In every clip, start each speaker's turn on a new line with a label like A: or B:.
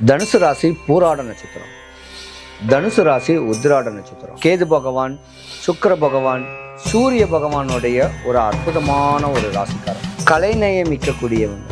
A: தனுசு ராசி பூராட நட்சத்திரம், தனுசு ராசி உத்திராட நட்சத்திரம். கேது பகவான், சுக்கிர பகவான், சூரிய பகவானுடைய ஒரு அற்புதமான ஒரு ராசிக்காரன். கலைநயம் மிக்கக்கூடியவங்க.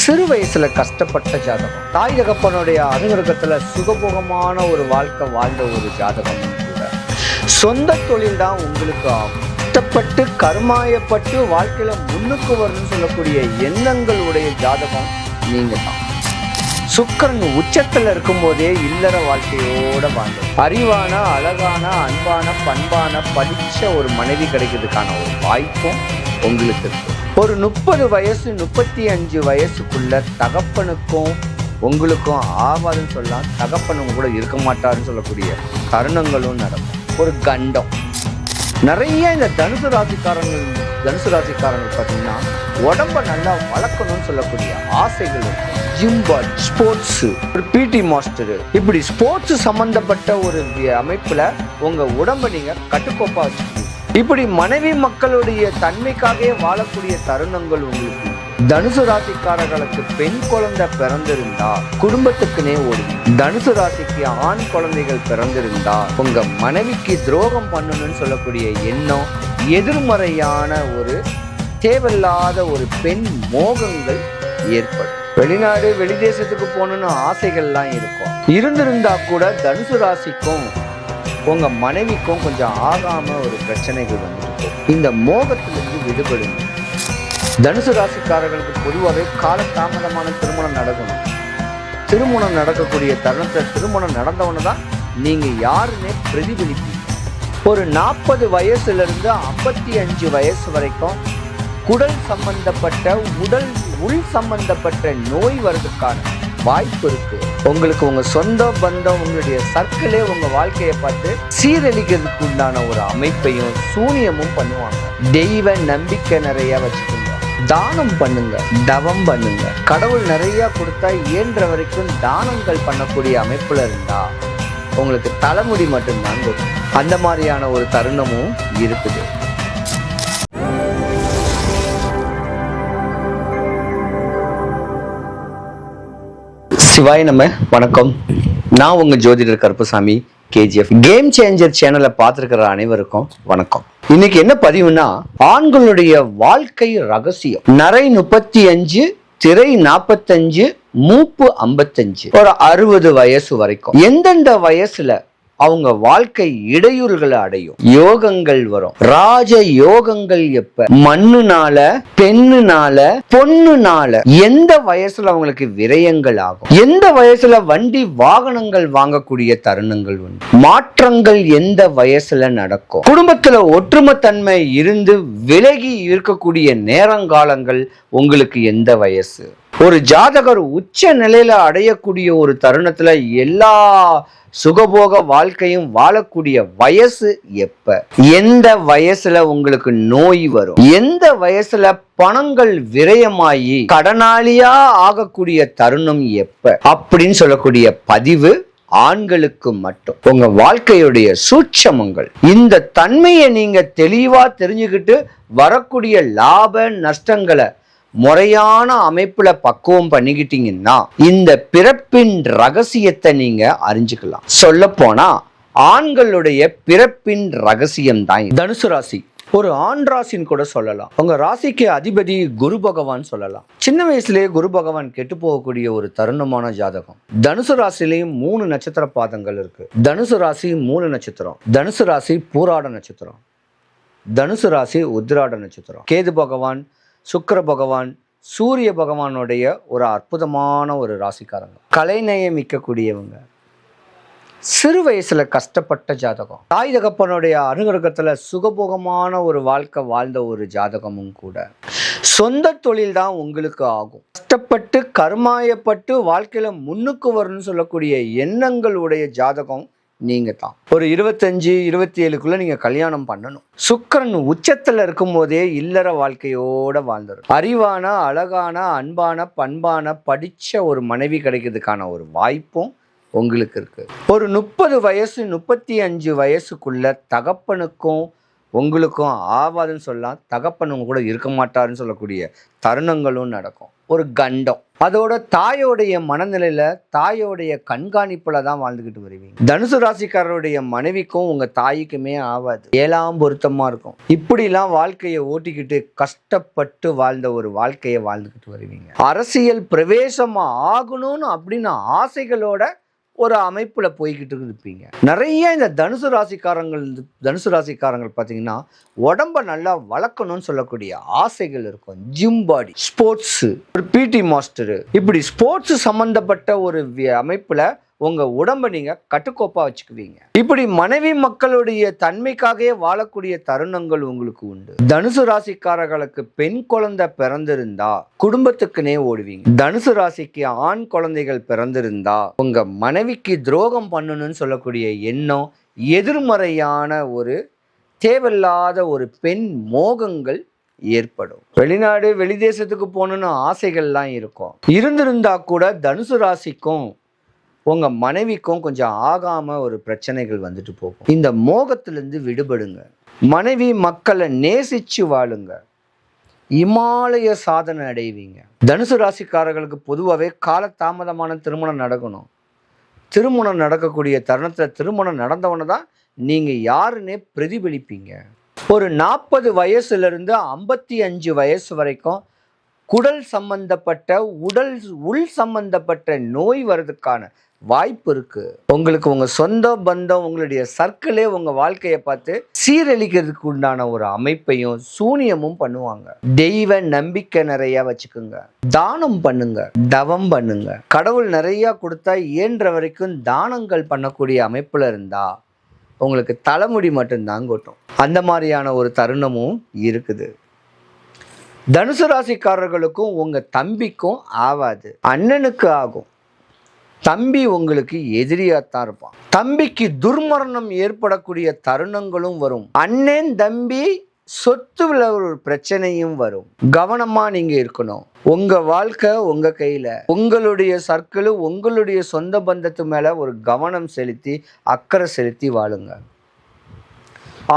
A: சிறு வயசுல கஷ்டப்பட்ட ஜாதகம். தாய் தகப்பனுடைய அனுகிரகத்துல சுகபோகமான ஒரு வாழ்க்கை வாழ்ந்த ஒரு ஜாதகம் கூட. சொந்த தொழில் தான் உங்களுக்கு ஆகும். கஷ்டப்பட்டு கர்மாயப்பட்டு வாழ்க்கையில முன்னுக்கு வரணும்னு சொல்லக்கூடிய எண்ணங்களுடைய ஜாதகம் நீங்க தான். சுக்கிரன் உச்சத்துல இருக்கும் போதே இல்லற வாழ்க்கையோட வாழ்ந்து அறிவான, அழகான, அன்பான, பண்பான, படிச்ச ஒரு மனைவி கிடைக்கிறதுக்கான ஒரு வாய்ப்பும் உங்களுக்கு இருக்கு. ஒரு 30 வயசு 35 வயசுக்குள்ள தகப்பனுக்கும் உங்களுக்கும் ஆவாதுன்னு சொல்லலாம். தகப்பனும் கூட இருக்க மாட்டாருன்னு சொல்லக்கூடிய தருணங்களும் நடக்கும். ஒரு கண்டம் நிறைய இந்த தனுசு ராசிக்காரங்க பார்த்தீங்கன்னா உடம்ப நல்லா வளர்க்கணும்னு சொல்லக்கூடிய ஆசைகள் இருக்கும். ஜிம்பால், ஸ்போர்ட்ஸ், ஒரு பிடி மாஸ்டர், இப்படி ஸ்போர்ட்ஸ் சம்பந்தப்பட்ட ஒரு அமைப்புல உங்க உடம்ப நீங்க கட்டுக்கோப்பா வச்சுக்கணும். இப்படி மனைவி மக்களுடைய தன்மைக்காகவே வாழக்கூடிய தருணங்கள் உங்களுக்கு. தனுசு ராசிக்காரர்களுக்கு பெண் குழந்தை பிறந்திருந்தா குடும்பத்துக்குனே ஓடும். தனுசு ராசிக்கு ஆண் குழந்தைகள் பிறந்திருந்தா உங்க மனைவிக்கு துரோகம் பண்ணணும்னு சொல்லக்கூடிய எண்ணம், எதிர்மறையான ஒரு தேவையில்லாத ஒரு பெண் மோகங்கள் ஏற்படும். வெளிநாடு வெளிதேசத்துக்கு போகணும்னு ஆசைகள்லாம் இருக்கும். இருந்திருந்தா கூட தனுசு ராசிக்கும் உங்க மனைவிக்கும் கொஞ்சம் ஆகாம ஒரு பிரச்சனைகள் வந்துருக்கு. இந்த மோகத்திலிருந்து விடுபடுங்க. தனுசு ராசிக்காரர்களுக்கு பொதுவாகவே காலதாமதமான திருமணம் நடக்கணும். திருமணம் நடக்கக்கூடிய தருணத்தில் திருமணம் நடந்தவன தான் நீங்க யாருன்னே பிரதிபலிப்பீங்க. ஒரு 40 வயசுல இருந்து 55 வயசு வரைக்கும் குடல் சம்பந்தப்பட்ட உள் சம்பந்தப்பட்ட நோய் வர்றதுக்கான வாய்ப்பு இருக்கு. உங்களுக்கு உங்க சொந்த பந்தம், உங்களுடைய சர்க்கிளே உங்க வாழ்க்கையை பார்த்து சீரழிக்கிறதுக்கு உண்டான ஒரு அமைப்பையும் சூனியமும் பண்ணுவாங்க. தெய்வ நம்பிக்கை நிறைய வச்சுக்கோங்க. தானம் பண்ணுங்க, தவம் பண்ணுங்க. கடவுள் நிறைய கொடுத்தா இயன்ற வரைக்கும் தானங்கள் பண்ணக்கூடிய அமைப்புல இருந்தா உங்களுக்கு தலைமுடி மட்டும்தான் கொடுக்கும். அந்த மாதிரியான ஒரு தருணமும் இருக்குது. சிவாய் நம்ம வணக்கம். நான் உங்க ஜோதிடர் கருப்புசாமி, KGF கேம் சேஞ்சர் சேனலை பார்த்துருக்கிற அனைவருக்கும் வணக்கம். இன்னைக்கு என்ன பதிவுனா, ஆண்களுடைய வாழ்க்கை ரகசியம். நரை 35, திரை 45, மூப்பு 55, ஒரு 60 வயசு வரைக்கும் எந்தெந்த வயசுல அவங்க வாழ்க்கை இடையூறுகளை அடையும், யோகங்கள் வரும். ராஜ யோகங்கள் எப்ப? மண்ணுனால, பெண்ணுனால, பொண்ணுனால. எந்த வயசுல அவங்களுக்கு விரயங்கள் ஆகும்? எந்த வயசுல வண்டி வாகனங்கள் வாங்கக்கூடிய தருணங்கள் உண்டு? மாற்றங்கள் எந்த வயசுல நடக்கும்? குடும்பத்துல ஒற்றுமைத்தன்மை இருந்து விலகி இருக்கக்கூடிய நேரங்காலங்கள் உங்களுக்கு எந்த வயசு? ஒரு ஜாதகர் உச்ச நிலையில அடையக்கூடிய ஒரு தருணத்துல எல்லா சுகபோக வாழ்க்கையும் வாழக்கூடிய வயசு எப்ப? எந்த வயசுல உங்களுக்கு நோய் வரும்? எந்த வயசுல பணங்கள் விரயமாயி கடனாளியா ஆகக்கூடிய தருணம் எப்ப? அப்படின்னு சொல்லக்கூடிய பதிவு ஆண்களுக்கு மட்டும். உங்க வாழ்க்கையுடைய சூட்சமங்கள், இந்த தன்மையை நீங்க தெளிவா தெரிஞ்சுக்கிட்டு வரக்கூடிய லாப நஷ்டங்களை முறையான அமைப்புல பக்குவம் பண்ணிக்கிட்டீங்கன்னா இந்த பிறப்பின் ரகசியத்தை நீங்க அறிஞ்சுக்கலாம். சொல்ல போனா ஆண்களுடைய பிறப்பின் ரகசியம் தான் தனுசு ராசி. ஒரு ஆண் ராசின்னு கூட சொல்லலாம். உங்க ராசிக்கு அதிபதி குரு பகவான் சொல்லலாம். சின்ன வயசுலயே குரு பகவான் கெட்டு போகக்கூடிய ஒரு தருணமான ஜாதகம். தனுசு ராசிலையும் 3 நட்சத்திர பாதங்கள் இருக்கு. தனுசு ராசி 3 நட்சத்திரம், தனுசு ராசி பூராட நட்சத்திரம், தனுசு ராசி உத்திராட நட்சத்திரம். கேது பகவான், சுக்கிர பகவான், சூரிய பகவானுடைய ஒரு அற்புதமான ஒரு ராசிக்காரங்க. கலைநயம் மிக்கக்கூடியவங்க. சிறு வயசுல கஷ்டப்பட்ட ஜாதகம். தாய் தகப்பனுடைய அனுகிரகத்துல சுகபோகமான ஒரு வாழ்க்கை வாழ்ந்த ஒரு ஜாதகமும் கூட. சொந்த தொழில் தான் உங்களுக்கு ஆகும். கஷ்டப்பட்டு கர்மாயப்பட்டு வாழ்க்கையில முன்னுக்கு வரணும்னு சொல்லக்கூடிய எண்ணங்களுடைய ஜாதகம் நீங்க தான். ஒரு 25, 27க்குள்ள நீங்க கல்யாணம் பண்ணணும். சுக்கிரன் உச்சத்துல இருக்கும் போதே இல்லற வாழ்க்கையோட வாழ்ந்துடும். அறிவான, அழகான, அன்பான, பண்பான, படிச்ச ஒரு மனைவி கிடைக்கிறதுக்கான ஒரு வாய்ப்பும் உங்களுக்கு இருக்கு. ஒரு 30 வயசு 35 வயசுக்குள்ள தகப்பனுக்கும் உங்களுக்கும் ஆவாதுன்னு சொல்லலாம், தகப்பனுங்க கூட இருக்க மாட்டாருன்னு சொல்லக்கூடிய தருணங்களும் நடக்கும். ஒரு கண்டம். அதோட தாயோடைய மனநிலையில, தாயோடைய கண்காணிப்புல தான் வாழ்ந்துகிட்டு வருவீங்க. தனுசு ராசிக்காரருடைய மனைவிக்கும் உங்க தாய்க்குமே ஆவாது. 7ஆம் பொருத்தமா இருக்கும். இப்படிலாம் வாழ்க்கையை ஓட்டிக்கிட்டு கஷ்டப்பட்டு வாழ்ந்த ஒரு வாழ்க்கையை வாழ்ந்துகிட்டு வருவீங்க. அரசியல் பிரவேசமா ஆகணும்னு அப்படின்னு ஆசைகளோட ஒரு அமைப்புல போய்கிட்டு இருப்பீங்க. நிறைய இந்த தனுசு ராசிக்காரங்கள் பார்த்தீங்கன்னா உடம்ப நல்லா வளர்க்கணும்னு சொல்லக்கூடிய ஆசைகள் இருக்கும். ஜிம் பாடி, ஸ்போர்ட்ஸ், ஒரு பிடி மாஸ்டர், இப்படி ஸ்போர்ட்ஸ் சம்பந்தப்பட்ட ஒரு அமைப்புல உங்க உடம்ப நீங்க கட்டுக்கோப்பா வச்சுக்குவீங்க. இப்படி மனைவி மக்களுடைய தன்மைக்காகவே வாழக்கூடிய தருணங்கள் உங்களுக்கு உண்டு. தனுசு ராசிக்காரர்களுக்கு பெண் குழந்தை பிறந்திருந்தா குடும்பத்துக்குனே ஓடுவீங்க. தனுசு ராசிக்கு ஆண் குழந்தைகள் பிறந்திருந்தா உங்க மனைவிக்கு துரோகம் பண்ணணும்னு சொல்லக்கூடிய எண்ணம், எதிர்மறையான ஒரு தேவையில்லாத ஒரு பெண் மோகங்கள் ஏற்படும். வெளிநாடு வெளிதேசத்துக்கு போகணும்னு ஆசைகள்லாம் இருக்கும். இருந்திருந்தா கூட தனுசு ராசிக்கும் உங்க மனைவிக்கும் கொஞ்சம் ஆகாம ஒரு பிரச்சனைகள் வந்துட்டு போகும். இந்த மோகத்திலிருந்து விடுபடுங்க. மனைவி மக்களை நேசிச்சு வாழுங்க. இமாலய சாதனை அடைவீங்க. தனுசு ராசிக்காரர்களுக்கு பொதுவாகவே காலதாமதமான திருமணம் நடக்கணும். திருமணம் நடக்கக்கூடிய தருணத்தில் திருமணம் நடந்தவன தான் நீங்க யாருன்னே பிரதிபலிப்பீங்க. ஒரு 40 வயசுலேருந்து 55 வயசு வரைக்கும் குடல் சம்பந்தப்பட்ட உள் சம்பந்தப்பட்ட நோய் வர்றதுக்கான வாய்ப்பு இருக்கு. உங்களுக்கு உங்க சொந்த பந்தம், உங்களுடைய சர்க்கிளே உங்க வாழ்க்கையை பார்த்து சீரழிக்கிறதுக்கு உண்டான ஒரு அமைப்பையும் சூனியமும் பண்ணுவாங்க. தெய்வ நம்பிக்கை நிறைய வச்சுக்கோங்க. தானம் பண்ணுங்க, தவம் பண்ணுங்க. கடவுள் நிறைய கொடுத்தா இயன்ற வரைக்கும் தானங்கள் பண்ணக்கூடிய அமைப்புல இருந்தா உங்களுக்கு தலைமுடி மட்டும்தான் கொட்டும். அந்த மாதிரியான ஒரு தருணமும் இருக்குது. தனுசு ராசிக்காரர்களுக்கும் உங்க தம்பிக்கும் ஆவாது. அண்ணனுக்கு ஆகும். தம்பி உங்களுக்கு எதிரியாத்தான் இருப்பான். தம்பிக்கு துர்மரணம் ஏற்படக்கூடிய தருணங்களும் வரும். அண்ணன் தம்பி சொத்துல ஒரு பிரச்சனையும் வரும். கவனமா நீங்க இருக்கணும். உங்க வாழ்க்கை உங்க கையில. உங்களுடைய சர்க்கிள், உங்களுடைய சொந்த பந்தத்து மேல ஒரு கவனம் செலுத்தி அக்கறை செலுத்தி வாழுங்க.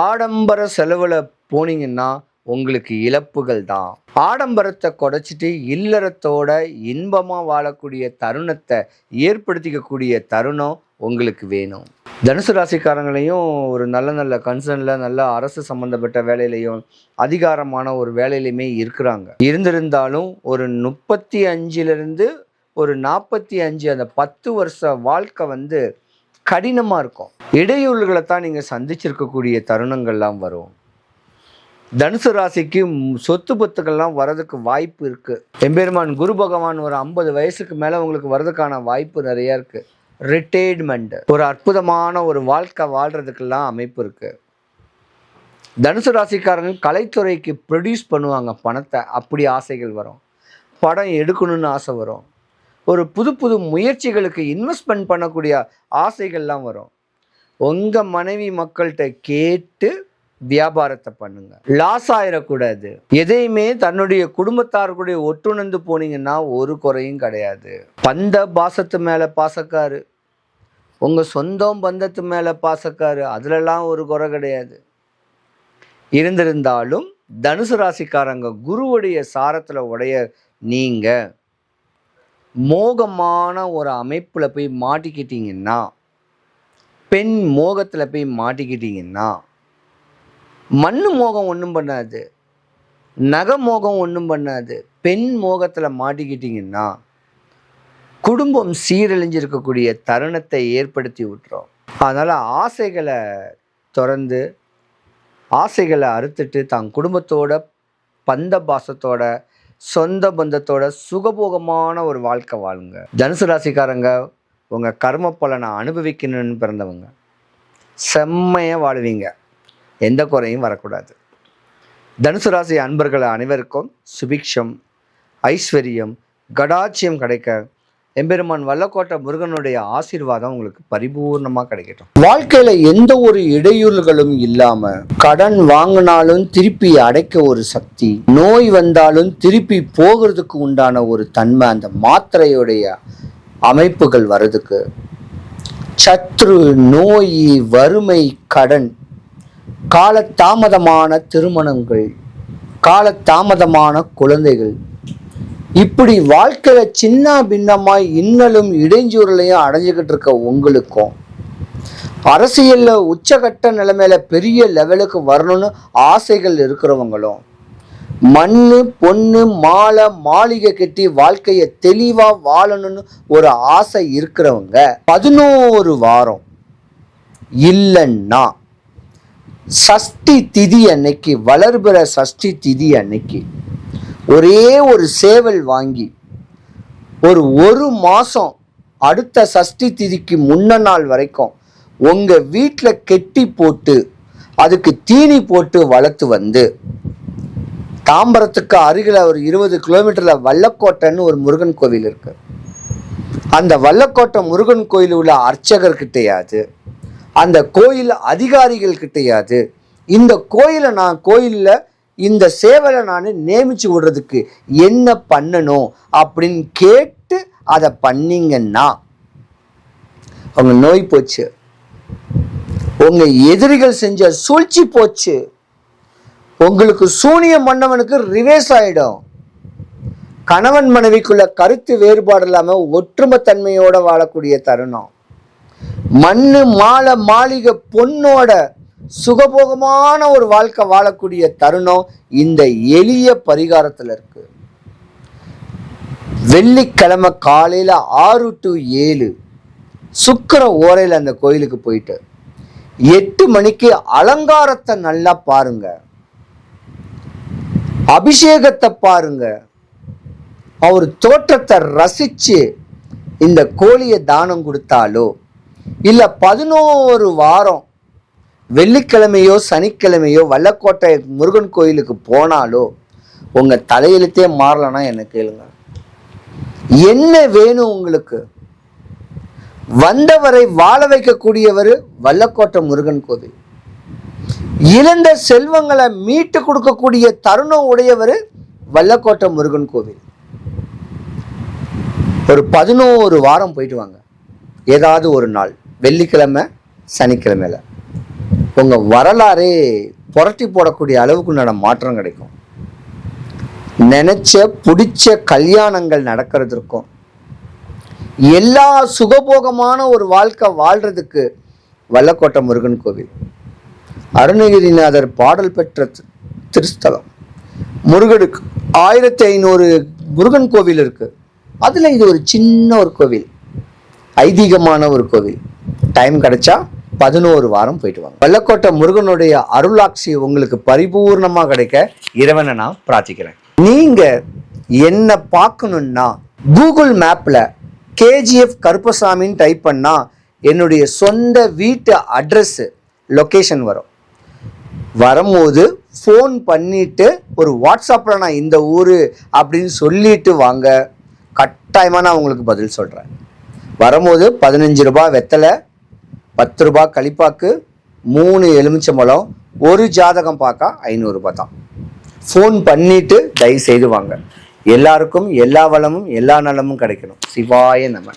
A: ஆடம்பர செலவுல போனீங்கன்னா உங்களுக்கு இழப்புகள் தான். ஆடம்பரத்தை குறைச்சிட்டு இல்லறத்தோட இன்பமா வாழக்கூடிய தருணத்தை ஏற்படுத்திக்கக்கூடிய தருணம் உங்களுக்கு வேணும். தனுசு ராசிக்காரங்களையும் ஒரு நல்ல கன்சர்ன்ல, நல்ல அரசு சம்பந்தப்பட்ட வேலையிலையும் அதிகாரமான ஒரு வேலையிலுமே இருக்கிறாங்க. இருந்திருந்தாலும் ஒரு 35 ஒரு 45 அந்த 10 வருஷ வாழ்க்கை கடினமா இருக்கும். இடையூறுகளை தான் நீங்க சந்திச்சிருக்கக்கூடிய தருணங்கள்லாம் வரும். தனுசு ராசிக்கு சொத்து பத்துக்கள்லாம் வரதுக்கு வாய்ப்பு இருக்கு. எம்பெருமான் குரு பகவான் ஒரு 50 வயசுக்கு மேல உங்களுக்கு வரதுக்கான வாய்ப்பு நிறைய இருக்கு. ரிட்டையர்மெண்ட், ஒரு அற்புதமான ஒரு வாழ்க்கை வாழ்றதுக்கெல்லாம் அமைப்பு இருக்கு. தனுசு ராசிக்காரங்க கலைத்துறைக்கு ப்ரொடியூஸ் பண்ணுவாங்க பணத்தை. அப்படி ஆசைகள் வரும். படம் எடுக்கணும்னு ஆசை வரும். ஒரு புது முயற்சிகளுக்கு இன்வெஸ்ட்மெண்ட் பண்ணக்கூடிய ஆசைகள்லாம் வரும். உங்க மனைவி மக்கள்கிட்ட கேட்டு வியாபாரத்தை பண்ணுங்க. லாஸ் ஆயிடக்கூடாது. எதையுமே தன்னுடைய குடும்பத்தாருடைய ஒட்டுணர்ந்து போனீங்கன்னா ஒரு குறையும் கிடையாது. பந்த பாசத்து மேல பாசக்காரு, உங்க சொந்தம் பந்தத்து மேல பாசக்காரு, அதுலலாம் ஒரு குறை கிடையாது. இருந்திருந்தாலும் தனுசு ராசிக்காரங்க குருவுடைய சாரத்துல உடைய நீங்க மோகமான ஒரு அமைப்புல போய் மாட்டிக்கிட்டீங்கன்னா, பெண் மோகத்துல போய் மாட்டிக்கிட்டீங்கன்னா, மண்ணு மோகம் ஒன்றும் பண்ணாது, நகை மோகம் ஒன்றும் பண்ணாது. பெண் மோகத்தில் மாட்டிக்கிட்டிங்கன்னா குடும்பம் சீரழிஞ்சிருக்கக்கூடிய தருணத்தை ஏற்படுத்தி விட்டுரும். அதனால் ஆசைகளை திறந்து, ஆசைகளை அறுத்துட்டு தான் குடும்பத்தோட, பந்த பாசத்தோட, சொந்த பந்தத்தோட சுகபோகமான ஒரு வாழ்க்கை வாழுங்க. தனுசு ராசிக்காரங்க உங்கள் கர்ம பலனை அனுபவிக்கணும்னு பிறந்தவங்க. செம்மையாக வாழுவீங்க. எந்த குறையும் வரக்கூடாது. தனுசு ராசி அன்பர்கள் அனைவருக்கும் சுபிக்ஷம், ஐஸ்வர்யம், கடாட்சியம் கிடைக்க எம்பெருமான் வல்லக்கோட்டை முருகனுடைய ஆசீர்வாதம் உங்களுக்கு பரிபூர்ணமாக கிடைக்கட்டும். வாழ்க்கையில் எந்த ஒரு இடையூறுகளும் இல்லாமல், கடன் வாங்கினாலும் திருப்பி அடைக்க ஒரு சக்தி, நோய் வந்தாலும் திருப்பி போகிறதுக்கு உண்டான ஒரு தன்மை, அந்த மாத்திரையுடைய அமைப்புகள் வர்றதுக்கு, சத்ரு, நோய், வறுமை, கடன் காலதாமதமான திருமணங்கள், காலதாமதமான குழந்தைகள், இப்படி வாழ்க்கையில சின்ன பின்னமாய் இன்னலும் இடைஞ்சூரலையும் அடைஞ்சுக்கிட்டு இருக்க உங்களுக்கும், அரசியல்ல உச்சகட்ட நிலைமையில பெரிய லெவலுக்கு வரணும்னு ஆசைகள் இருக்கிறவங்களும், மண்ணு பொண்ணு மாலை மாளிகை கட்டி வாழ்க்கைய தெளிவா வாழணும்னு ஒரு ஆசை இருக்கிறவங்க 11 வாரம் இல்லைன்னா சஷ்டி திதி அன்னைக்கு, வளர்பிற சஷ்டி திதி அன்னைக்கு ஒரே ஒரு சேவல் வாங்கி ஒரு மாசம் அடுத்த சஷ்டி திதிக்கு முன்ன நாள் வரைக்கும் உங்க வீட்டில் கெட்டி போட்டு அதுக்கு தீனி போட்டு வளர்த்து வந்து, தாம்பரத்துக்கு அருகில் ஒரு 20 கிலோமீட்டர்ல வல்லக்கோட்டைன்னு ஒரு முருகன் கோவில் இருக்கு. அந்த வல்லக்கோட்டை முருகன் கோயில் உள்ள அர்ச்சகர் கிட்டையாது, அந்த கோயில் அதிகாரிகள் கிட்டையாது, இந்த கோயிலில் இந்த சேவலை நான் நியமிச்சு விடுறதுக்கு என்ன பண்ணணும் அப்படின்னு கேட்டு அதை பண்ணீங்கன்னா அவங்க நோய் போச்சு, உங்க எதிரிகள் செஞ்ச சூழ்ச்சி போச்சு, உங்களுக்கு சூனியம் பண்ணவனுக்கு ரிவேஸ் ஆயிடும். கணவன் மனைவிக்குள்ள கருத்து வேறுபாடு இல்லாம ஒற்றுமை தன்மையோட வாழக்கூடிய தருணம், மண்ணு மாலை மாளிகை பொண்ணோட சுகபோகமான ஒரு வாழ்க்கை வாழக்கூடிய தருணம் இந்த எளிய பரிகாரத்துல இருக்கு. வெள்ளிக்கிழமை காலையில 6 to 7 சுக்கிர ஓரையில அந்த கோயிலுக்கு போயிட்டு 8 மணிக்கு அலங்காரத்தை நல்லா பாருங்க, அபிஷேகத்தை பாருங்க, அவர் தோற்றத்தை ரசிச்சு இந்த கோழியை தானம் கொடுத்தாலோ இல்ல 11 வாரம் வெள்ளிக்கிழமையோ சனிக்கிழமையோ வல்லக்கோட்டை முருகன் கோயிலுக்கு போனாலோ உங்க தலையெழுத்தே மாறலன்னா என்ன கேளுங்க. என்ன வேணும் உங்களுக்கு? வந்தவரை வாழ வைக்கக்கூடியவர் வல்லக்கோட்டை முருகன் கோவில், இழந்த செல்வங்களை மீட்டு கொடுக்கக்கூடிய தருணம் உடையவர் வல்லக்கோட்டை முருகன் கோவில். ஒரு 11 வாரம் போயிட்டு வாங்க, ஏதாவது ஒரு நாள் வெள்ளிக்கிழமை சனிக்கிழமையில உங்க வரலாறே புரட்டி போடக்கூடிய அளவுக்கு மாற்றம் கிடைக்கும். நினைச்ச பிடிச்ச கல்யாணங்கள் நடக்கிறதுக்கும் எல்லா சுகபோகமான ஒரு வாழ்க்கை வாழ்றதுக்கு வல்லக்கோட்டை முருகன் கோவில், அருணகிரிநாதர் பாடல் பெற்ற திருஸ்தலம். முருகனுக்கு 1500 முருகன் கோவில் இருக்கு, அதுல இது ஒரு சின்ன ஒரு கோவில், ஐதீகமான ஒரு கோவில். டைம் கிடைச்சா 11 வாரம் போயிட்டு வாங்க. வல்லக்கோட்டை முருகனுடைய அருளாட்சி உங்களுக்கு பரிபூர்ணமா கிடைக்க இறைவனை நான் பிரார்த்திக்கிறேன். நீங்க என்ன பார்க்கணும்னா கூகுள் மேப்ல KGF கருப்பசாமின்னு டைப் பண்ணா என்னுடைய சொந்த வீட்டு அட்ரஸ் லொகேஷன் வரும். வரும்போது ஃபோன் பண்ணிட்டு ஒரு வாட்ஸ்அப்ல நான் இந்த ஊரு அப்படின்னு சொல்லிட்டு வாங்க, கட்டாயமா நான் உங்களுக்கு பதில் சொல்றேன். வரும்போது 15 ரூபாய் வெத்தலை, 10 ரூபாய் களிப்பாக்கு, 3 எலுமிச்சம்பழம், ஒரு ஜாதகம் பார்க்க 500 ரூபாய் தான். ஃபோன் பண்ணிட்டு தயவு செய்து வாங்க. எல்லாருக்கும் எல்லா வளமும் எல்லா நலமும் கிடைக்கணும். சிவாய நம.